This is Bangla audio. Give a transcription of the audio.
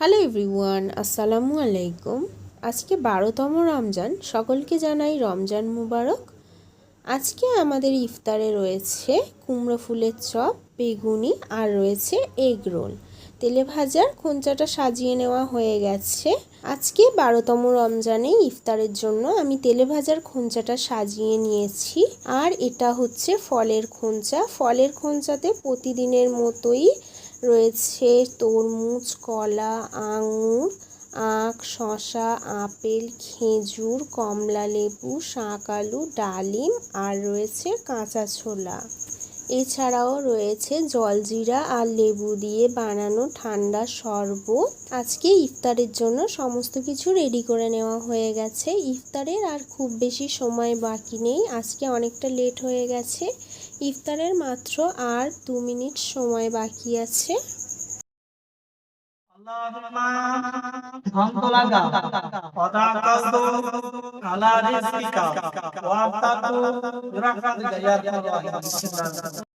হ্যালো এভরিওয়ান, আসসালামু আলাইকুম। আজকে 12তম রমজান, সকলকে জানাই রমজান মুবারক। আজকে আমাদের ইফতারে রয়েছে কুমড়ো ফুলের চপ, বেগুনি আর রয়েছে এগ রোল। তেলে ভাজার খোঞ্চাটা সাজিয়ে নেওয়া হয়ে গেছে। আজকে 12তম রমজানে ইফতারের জন্য আমি তেলে ভাজার খোঞ্চাটা সাজিয়ে নিয়েছি। আর এটা হচ্ছে ফলের খোঞ্চা। ফলের খোঞ্চাতে প্রতিদিনের মতোই রয়েছে তরমুজ, কলা, আঙুর, আখ, শসা, আপেল, খেজুর, কমলা লেবু, শাক আলু, ডালিম আর রয়েছে কাঁচা ছোলা। এছাড়াও রয়েছে জলজিরা আর লেবু দিয়ে বানানো ঠান্ডা শরবত। আজকে ইফতারের জন্য সমস্ত কিছু রেডি করে নেওয়া হয়ে গেছে। ইফতারের আর খুব বেশি সময় বাকি নেই, আজকে অনেকটা লেট হয়ে গেছে। ইফতারের মাত্র আর 2 মিনিট সময় বাকি আছে।